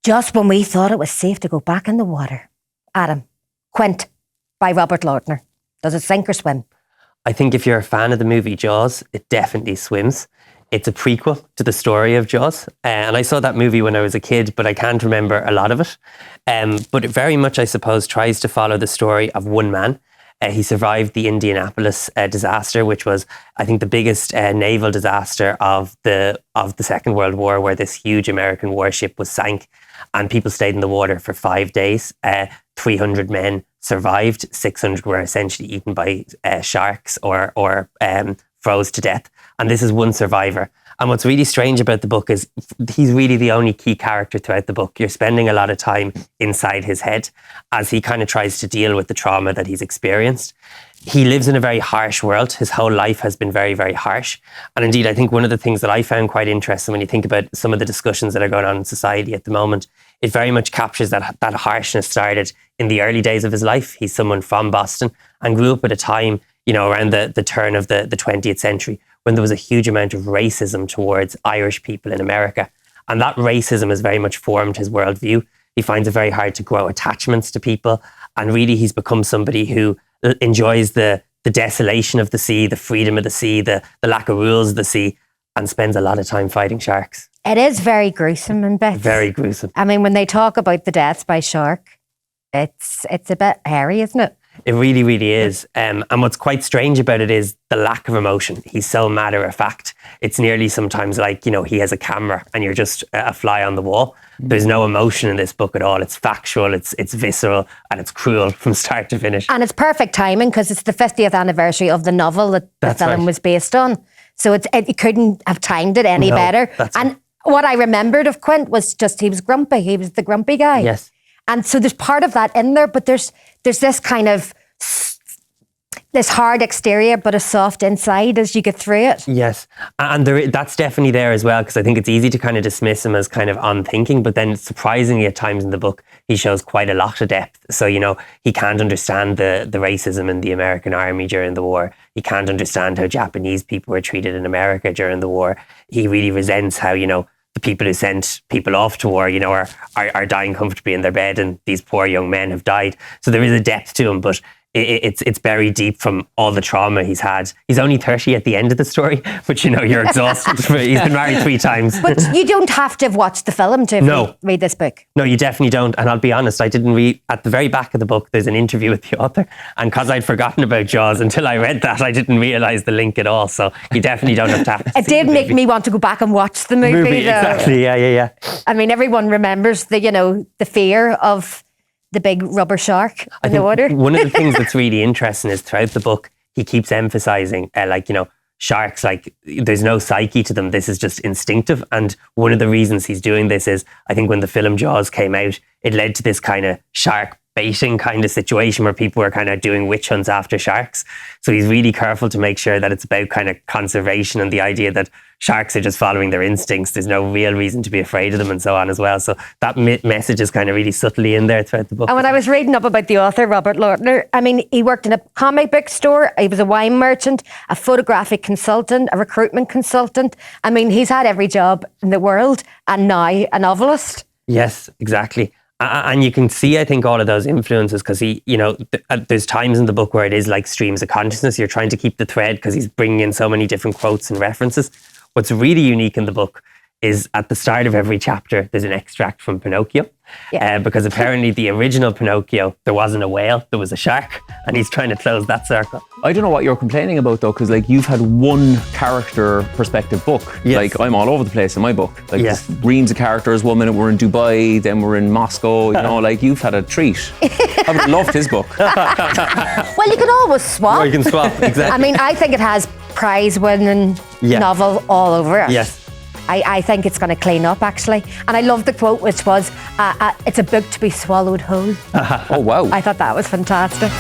Just when we thought it was safe to go back in the water. Adam, Quint by Robert Lautner. Does it sink or swim? I think if you're a fan of the movie Jaws, it definitely swims. It's a prequel to the story of Jaws. And I saw that movie when I was a kid, but I can't remember a lot of it. But it very much, I suppose, tries to follow the story of one man. He survived the Indianapolis disaster, which was, I think, the biggest naval disaster of the Second World War, where this huge American warship was sank and people stayed in the water for 5 days. 300 men survived. 600 were essentially eaten by sharks or froze to death. And this is one survivor. And what's really strange about the book is he's really the only key character throughout the book. You're spending a lot of time inside his head as he kind of tries to deal with the trauma that he's experienced. He lives in a very harsh world. His whole life has been very, very harsh. And indeed, I think one of the things that I found quite interesting when you think about some of the discussions that are going on in society at the moment, it very much captures that harshness started in the early days of his life. He's someone from Boston and grew up at a time, around the turn of the 20th century, when there was a huge amount of racism towards Irish people in America. And that racism has very much formed his worldview. He finds it very hard to grow attachments to people. And really, he's become somebody who enjoys the desolation of the sea, the freedom of the sea, the lack of rules of the sea, and spends a lot of time fighting sharks. It is very gruesome in bits. Very gruesome. I mean, when they talk about the deaths by shark, it's a bit hairy, isn't it? It really, really is. And what's quite strange about it is the lack of emotion. He's so matter of fact. It's nearly sometimes like, he has a camera and you're just a fly on the wall. There's no emotion in this book at all. It's factual, it's visceral, and it's cruel from start to finish. And it's perfect timing because it's the 50th anniversary of the novel that the film was based on. So it couldn't have timed it any better. And what I remembered of Quint was just he was grumpy. He was the grumpy guy. Yes. And so there's part of that in there, but there's this kind of this hard exterior, but a soft inside as you get through it. Yes. And that's definitely there as well, because I think it's easy to kind of dismiss him as kind of unthinking, but then surprisingly at times in the book, he shows quite a lot of depth. So, he can't understand the racism in the American army during the war. He can't understand how Japanese people were treated in America during the war. He really resents how, the people who sent people off to war, are dying comfortably in their bed, and these poor young men have died. So there is a depth to him, but it's very deep from all the trauma he's had. He's only 30 at the end of the story, but you're exhausted. He's been married 3 times. But you don't have to have watched the film to read this book. No, you definitely don't. And I'll be honest, I didn't read, at the very back of the book, there's an interview with the author. And because I'd forgotten about Jaws, until I read that, I didn't realise the link at all. So you definitely don't have to. It did make me want to go back and watch the movie. Exactly, yeah. I mean, everyone remembers the fear of the big rubber shark in the water. One of the things that's really interesting is throughout the book, he keeps emphasising, sharks, there's no psyche to them. This is just instinctive. And one of the reasons he's doing this is, I think when the film Jaws came out, it led to this kind of shark baiting kind of situation where people were kind of doing witch hunts after sharks. So he's really careful to make sure that it's about kind of conservation and the idea that sharks are just following their instincts. There's no real reason to be afraid of them and so on as well. So that message is kind of really subtly in there throughout the book. And when I was reading up about the author, Robert Lautner, I mean, he worked in a comic book store. He was a wine merchant, a photographic consultant, a recruitment consultant. I mean, he's had every job in the world, and now a novelist. Yes, exactly. And you can see, I think, all of those influences because there's times in the book where it is like streams of consciousness. You're trying to keep the thread because he's bringing in so many different quotes and references. What's really unique in the book is at the start of every chapter, there's an extract from Pinocchio. Yeah. Because apparently the original Pinocchio, there wasn't a whale, there was a shark, and he's trying to close that circle. I don't know what you're complaining about though, because you've had one character perspective book. Yes. I'm all over the place in my book. Green's a character, 1 minute we're in Dubai, then we're in Moscow, you've had a treat. I would have loved his book. Well, you can always swap. Or you can swap, exactly. I mean, I think it has prize-winning novel all over it. Yes. I think it's going to clean up, actually. And I love the quote, which was, it's a book to be swallowed whole. Oh, wow. I thought that was fantastic.